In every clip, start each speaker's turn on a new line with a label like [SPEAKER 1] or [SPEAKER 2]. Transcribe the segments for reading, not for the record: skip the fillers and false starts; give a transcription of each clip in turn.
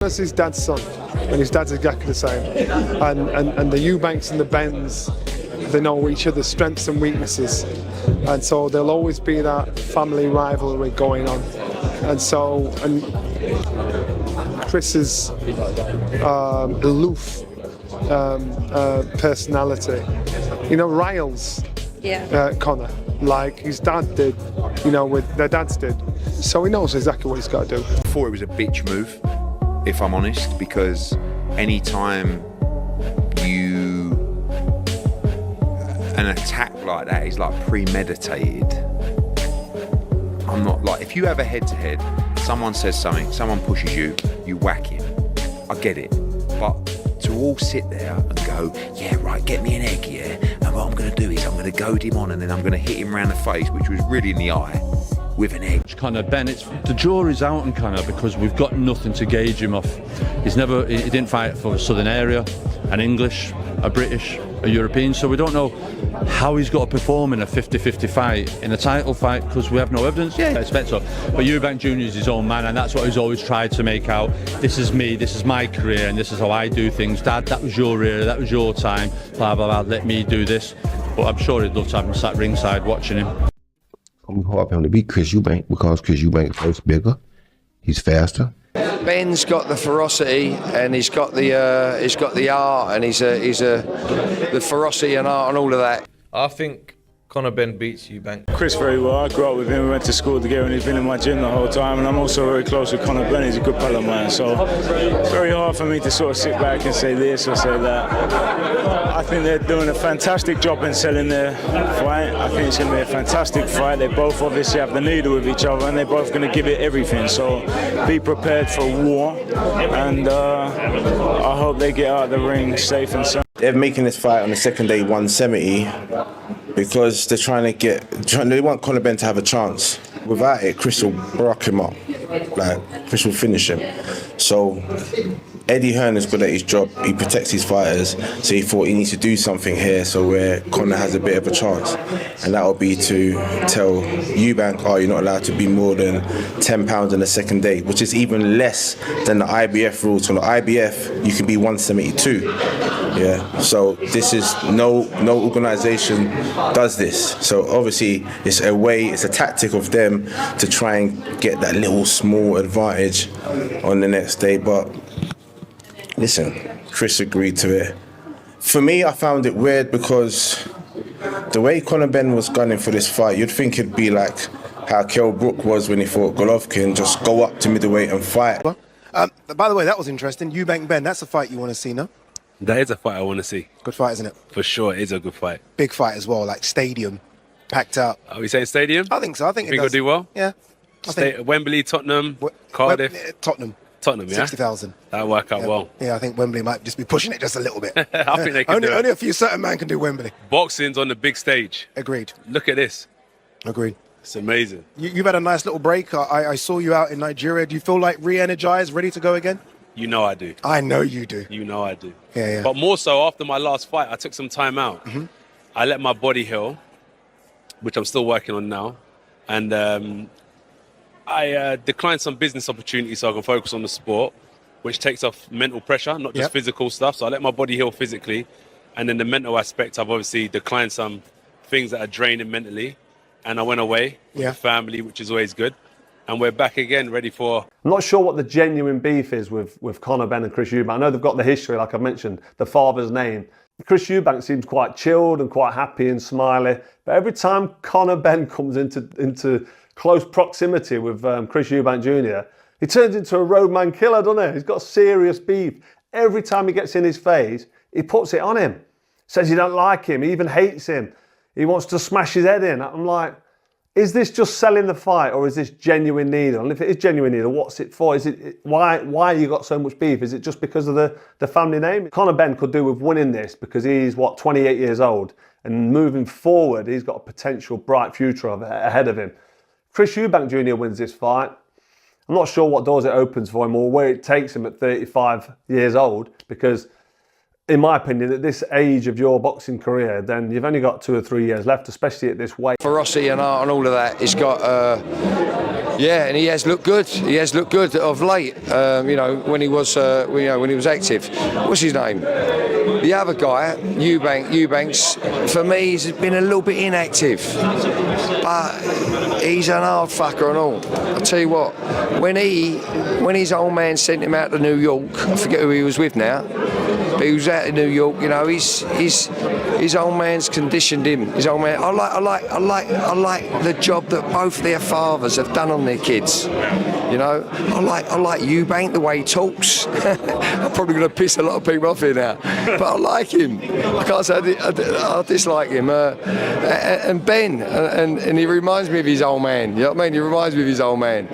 [SPEAKER 1] That's his dad's son, and his dad's exactly the same. And the Eubanks and the Benns, they know each other's strengths and weaknesses, and so there'll always be that family rivalry going on. And Chris's aloof personality, riles Conor, like his dad did, with their dads did. So he knows exactly what he's got to do.
[SPEAKER 2] I thought it was a bitch move, if I'm honest, because any time an attack like that is like premeditated. I'm not like, if you have a head-to-head, someone says something, someone pushes you, you whack him. I get it, but to all sit there and go, yeah, right, get me an egg, yeah, and what I'm going to do is I'm going to goad him on and then I'm going to hit him around the face, which was really in the eye, with an egg.
[SPEAKER 3] Conor Benn, the jury's out on Conor because we've got nothing to gauge him off. He didn't fight for a southern area, an English, a British, a European, so we don't know how he's got to perform in a 50-50 fight, in a title fight, because we have no evidence. Yeah, I expect so. But Eubank Jr. is his own man, and that's what he's always tried to make out. This is me, this is my career, and this is how I do things. Dad, that was your era, that was your time, blah, blah, blah, let me do this. But I'm sure he'd love to have him sat ringside watching him.
[SPEAKER 4] I'm hard for him to beat Chris Eubank because Chris Eubank is first bigger, he's faster.
[SPEAKER 5] Ben's got the ferocity and he's got the art and he's the ferocity and art and all of that.
[SPEAKER 6] I think Conor Benn beats Eubank.
[SPEAKER 7] Chris very well. I grew up with him. We went to school together, and he's been in my gym the whole time. And I'm also very close with Conor Benn. He's a good pal of mine. So it's very hard for me to sort of sit back and say this or say that. I think they're doing a fantastic job in selling their fight. I think it's going to be a fantastic fight. They both obviously have the needle with each other, and they're both going to give it everything. So be prepared for war, and I hope they get out of the ring safe and sound.
[SPEAKER 8] They're making this fight on the second day 170 because they want Conor Benn to have a chance. Without it, Chris will rock him up. Like, Chris will finish him. So Eddie Hearn is good at his job. He protects his fighters. So he thought he needs to do something here so where Conor has a bit of a chance. And that would be to tell Eubank, you're not allowed to be more than 10 pounds in the second day, which is even less than the IBF rules. So the IBF, you can be 172. Yeah, so this is no organisation does this. So obviously it's a tactic of them to try and get that little small advantage on the next day. But listen, Chris agreed to it. For me, I found it weird because the way Conor Benn was gunning for this fight, you'd think it'd be like how Kell Brook was when he fought Golovkin, just go up to middleweight and fight.
[SPEAKER 9] By the way, that was interesting. Eubank Benn, that's a fight you want to see, no?
[SPEAKER 10] That is a fight I want to see.
[SPEAKER 9] Good fight, isn't it?
[SPEAKER 10] For sure, it is a good fight.
[SPEAKER 9] Big fight as well, like stadium, packed out.
[SPEAKER 10] Are we saying stadium?
[SPEAKER 9] I think so. I think it does.
[SPEAKER 10] We'll do well?
[SPEAKER 9] Yeah.
[SPEAKER 10] Wembley, Tottenham, Cardiff?
[SPEAKER 9] Tottenham.
[SPEAKER 10] Tottenham, yeah?
[SPEAKER 9] 60,000.
[SPEAKER 10] That'll work out well.
[SPEAKER 9] Yeah, I think Wembley might just be pushing it just a little bit.
[SPEAKER 10] I think they can do it.
[SPEAKER 9] Only a few certain men can do Wembley.
[SPEAKER 10] Boxing's on the big stage.
[SPEAKER 9] Agreed.
[SPEAKER 10] Look at this.
[SPEAKER 9] Agreed.
[SPEAKER 10] It's amazing.
[SPEAKER 9] You've had a nice little break. I saw you out in Nigeria. Do you feel like re-energized, ready to go again?
[SPEAKER 10] You know I do.
[SPEAKER 9] I know you do.
[SPEAKER 10] You know I do.
[SPEAKER 9] Yeah.
[SPEAKER 10] But more so after my last fight, I took some time out.
[SPEAKER 9] Mm-hmm.
[SPEAKER 10] I let my body heal, which I'm still working on now. And I declined some business opportunities so I can focus on the sport, which takes off mental pressure, not just physical stuff. So I let my body heal physically. And then the mental aspect, I've obviously declined some things that are draining mentally. And I went away with the family, which is always good. And we're back again, ready for...
[SPEAKER 11] I'm not sure what the genuine beef is with Conor Benn and Chris Eubank. I know they've got the history, like I mentioned, the father's name. Chris Eubank seems quite chilled and quite happy and smiley. But every time Conor Benn comes into close proximity with Chris Eubank Jr., he turns into a roadman killer, doesn't he? He's got serious beef. Every time he gets in his face, he puts it on him. Says he don't like him, he even hates him. He wants to smash his head in. I'm like, is this just selling the fight or is this genuine needle? And if it is genuine needle, what's it for? Is it why you got so much beef? Is it just because of the family name? Conor Benn could do with winning this because he's 28 years old, and moving forward he's got a potential bright future ahead of him. Chris Eubank Jr. wins this fight. I'm not sure what doors it opens for him or where it takes him at 35 years old, because in my opinion, at this age of your boxing career, then you've only got 2 or 3 years left, especially at this weight.
[SPEAKER 5] Ferocity and art and all of that. He's got Yeah, and he has looked good. He has looked good of late. You know, when he was active. What's his name? The other guy, Eubanks. For me, he's been a little bit inactive, but he's an hard fucker and all. I'll tell you what. When his old man sent him out to New York, I forget who he was with now. But he was out in New York, you know. His old man's conditioned him. His old man. I like the job that both their fathers have done on their kids. You know, I like Eubank, the way he talks. I'm probably going to piss a lot of people off here now, but I like him. I can't say I dislike him. And Ben, and he reminds me of his old man. You know what I mean? He reminds me of his old man.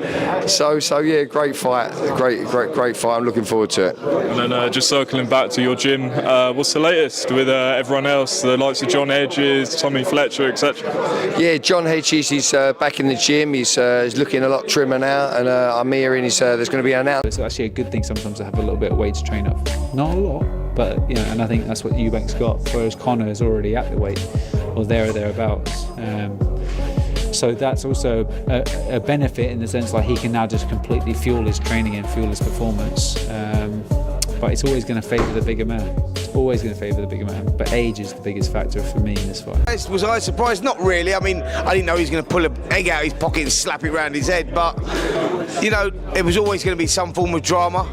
[SPEAKER 5] So yeah, great fight, great fight. I'm looking forward to it.
[SPEAKER 12] And then just circling back to your gym, what's the latest with everyone else, the likes of John Hedges, Tommy Fletcher, etc.? Yeah,
[SPEAKER 5] John Hedges is back in the gym. He's looking a lot trimmer now, and I'm hearing there's going to be an announcement.
[SPEAKER 13] It's actually a good thing sometimes to have a little bit of weight to train up. Not a lot, but you know, and I think that's what Eubank's got. Whereas Conor is already at the weight, or there or thereabouts. So that's also a benefit in the sense like he can now just completely fuel his training and fuel his performance. But it's always going to favour the bigger man. It's always going to favour the bigger man. But age is the biggest factor for me in this fight.
[SPEAKER 14] Was I surprised? Not really. I mean, I didn't know he was going to pull an egg out of his pocket and slap it round his head. But, you know, it was always going to be some form of drama.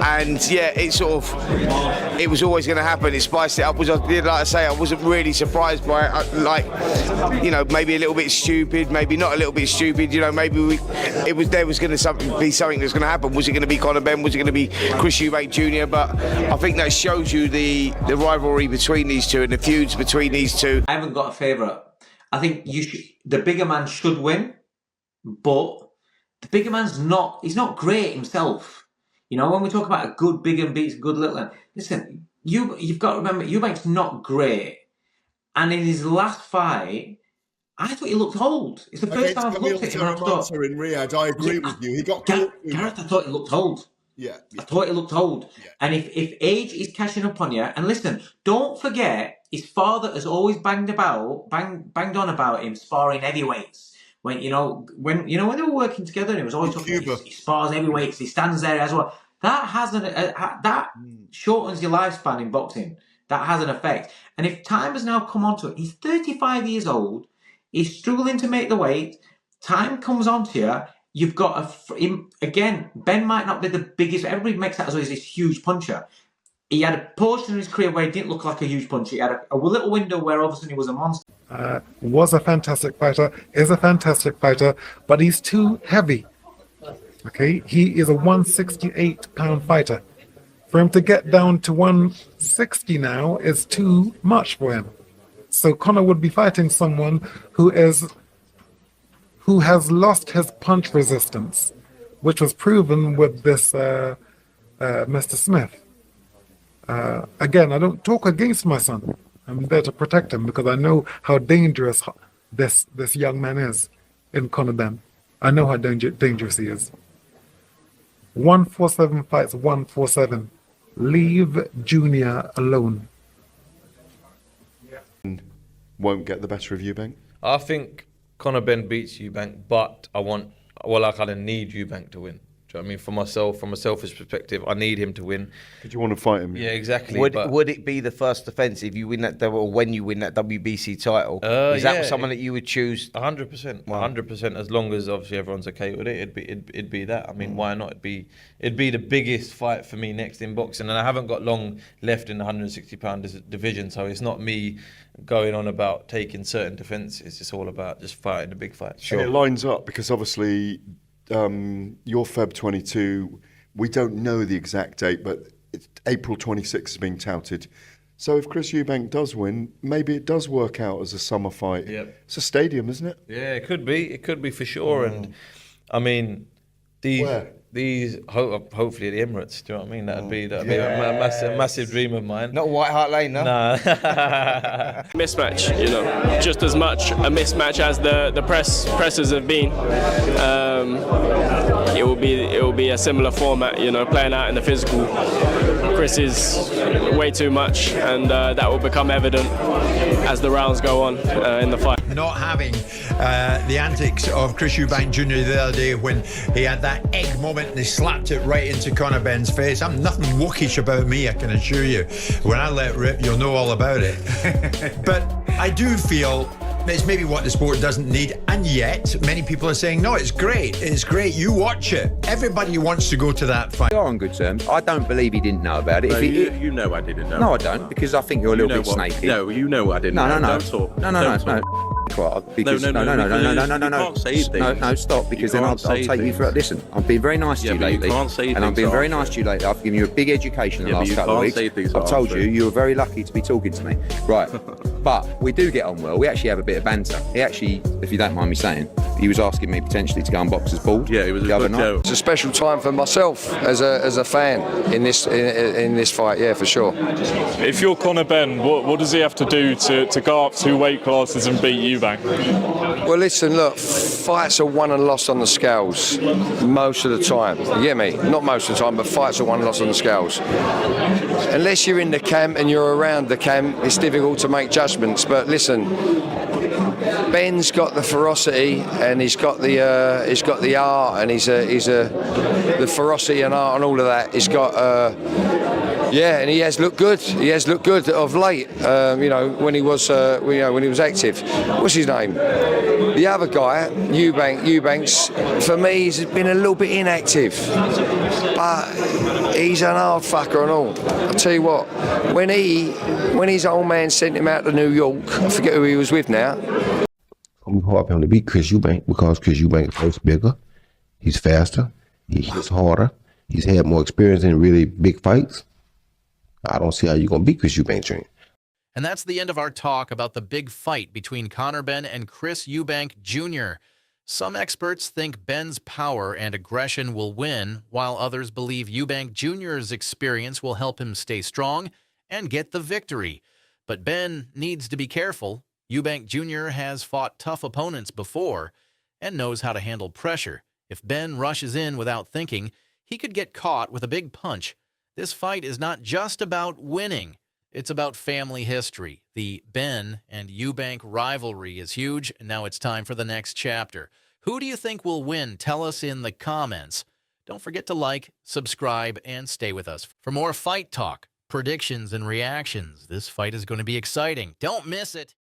[SPEAKER 14] And, yeah, it was always going to happen. It spiced it up. Like I say, I wasn't really surprised by it. Like, you know, maybe a little bit stupid, maybe not a little bit stupid. You know, maybe there was going to be something that's going to happen. Was it going to be Conor Benn? Was it going to be Chris Eubank Jr.? But I think that shows you the rivalry between these two and the feuds between these two.
[SPEAKER 15] I haven't got a favourite. I think the bigger man should win, but the bigger man's he's not great himself. You know, when we talk about a good big and beats a good little one, listen, you've got to remember, Eubank's not great. And in his last fight, I thought he looked old. It's the first time I've looked at him and I thought...
[SPEAKER 16] in Riyadh, I agree with you. He got caught.
[SPEAKER 15] Gareth, I thought he looked old.
[SPEAKER 16] Yeah.
[SPEAKER 15] I thought he looked old. Yeah. And if age is cashing up on you, and listen, don't forget, his father has always banged on about him sparring heavyweights. When they were working together, he was always talking about he spars heavyweights, he stands there as well. That shortens your lifespan in boxing. That has an effect. And if time has now come onto it, he's 35 years old, he's struggling to make the weight, time comes onto you, you've got again, Ben might not be the biggest, everybody makes that as though he's this huge puncher. He had a portion of his career where he didn't look like a huge puncher. He had a little window where all of a sudden he was a monster.
[SPEAKER 17] Was a fantastic fighter, is a fantastic fighter, but he's too heavy. Okay, he is a 168-pound fighter. For him to get down to 160 now is too much for him. So Conor would be fighting someone who has lost his punch resistance, which was proven with this Mr. Smith. Again, I don't talk against my son. I'm there to protect him because I know how dangerous this young man is in Conor Benn. I know how dangerous he is. 147 fights, 147. Leave Junior alone.
[SPEAKER 16] Won't get the better of Eubank?
[SPEAKER 6] I think Conor Benn beats Eubank, but I kind of need Eubank to win. Do you know what I mean? For myself, from a selfish perspective, I need him to win.
[SPEAKER 16] Did you want to fight him?
[SPEAKER 6] Yeah, exactly.
[SPEAKER 14] Would it be the first defence if you win that, or when you win that WBC title? Is that someone that you would choose?
[SPEAKER 6] 100%, 100%. As long as obviously everyone's okay with it, it'd be that. I mean, why not? It'd be the biggest fight for me next in boxing, and I haven't got long left in the 160-pound division, so it's not me going on about taking certain defences. It's all about just fighting the big fight.
[SPEAKER 16] Sure. And it lines up because obviously. Your Feb 22, we don't know the exact date, but April 26 is being touted. So if Chris Eubank does win, maybe it does work out as a summer fight.
[SPEAKER 6] Yep.
[SPEAKER 16] It's a stadium, isn't it?
[SPEAKER 6] Yeah, it could be. It could be for sure. And I mean, hopefully at the Emirates. Do you know what I mean? That'd be a massive dream of mine.
[SPEAKER 14] Not White Hart Lane, no.
[SPEAKER 6] Nah.
[SPEAKER 18] Mismatch, just as much a mismatch as the presses have been. It will be a similar format, playing out in the physical. Chris is way too much, and that will become evident as the rounds go on in the fight.
[SPEAKER 19] not having the antics of Chris Eubank Jr. the other day when he had that egg moment and he slapped it right into Conor Benn's face. I'm nothing wookish about me, I can assure you. When I let rip, you'll know all about it. But I do feel it's maybe what the sport doesn't need, and yet many people are saying, no, it's great, you watch it. Everybody wants to go to that fight.
[SPEAKER 2] We are on good terms. I don't believe he didn't know about it.
[SPEAKER 20] No, you know I didn't know.
[SPEAKER 2] No, I don't, because I think you're a little bit snaky.
[SPEAKER 20] No, you know I didn't know. Don't talk.
[SPEAKER 2] No. Because, no.
[SPEAKER 20] can't say things.
[SPEAKER 2] No, stop, because then I'll take you through it. Listen, I've been very nice to you lately.
[SPEAKER 20] You can't say
[SPEAKER 2] and
[SPEAKER 20] things
[SPEAKER 2] I've been very nice to you lately. I've given you a big education the last couple of weeks. I've told you were very lucky to be talking to me. Right. But we do get on well. We actually have a bit of banter. He actually, if you don't mind me saying, he was asking me potentially to go and box his ball.
[SPEAKER 20] Yeah, it was
[SPEAKER 2] the other night.
[SPEAKER 5] It's a special time for myself as a fan in this fight. Yeah, for sure.
[SPEAKER 12] If you're Conor Benn, what does he have to do to go up 2 weight classes and beat Eubank?
[SPEAKER 5] Well, listen, look, fights are won and lost on the scales most of the time. You get me? Not most of the time, but fights are won and lost on the scales. Unless you're in the camp and you're around the camp, it's difficult to make judgments. But listen, Ben's got the ferocity and he's got the art and the ferocity and art and all of that. He's got. And he has looked good. He has looked good of late. When he was active. What's his name? The other guy, Eubanks. For me, he's been a little bit inactive, but he's an hard fucker and all. I'll tell you what. When his old man sent him out to New York, I forget who he was with now.
[SPEAKER 4] It's gonna be hard for him to beat Chris Eubank because Chris Eubank is first bigger, he's faster, he hits harder, he's had more experience in really big fights. I don't see how you're going to beat Chris Eubank Jr.
[SPEAKER 19] And that's the end of our talk about the big fight between Conor Benn and Chris Eubank Jr. Some experts think Benn's power and aggression will win, while others believe Eubank Jr.'s experience will help him stay strong and get the victory. But Benn needs to be careful. Eubank Jr. has fought tough opponents before and knows how to handle pressure. If Benn rushes in without thinking, he could get caught with a big punch. This fight is not just about winning. It's about family history. The Benn and Eubank rivalry is huge, and now it's time for the next chapter. Who do you think will win? Tell us in the comments. Don't forget to like, subscribe, and stay with us for more fight talk, predictions, and reactions. This fight is going to be exciting. Don't miss it.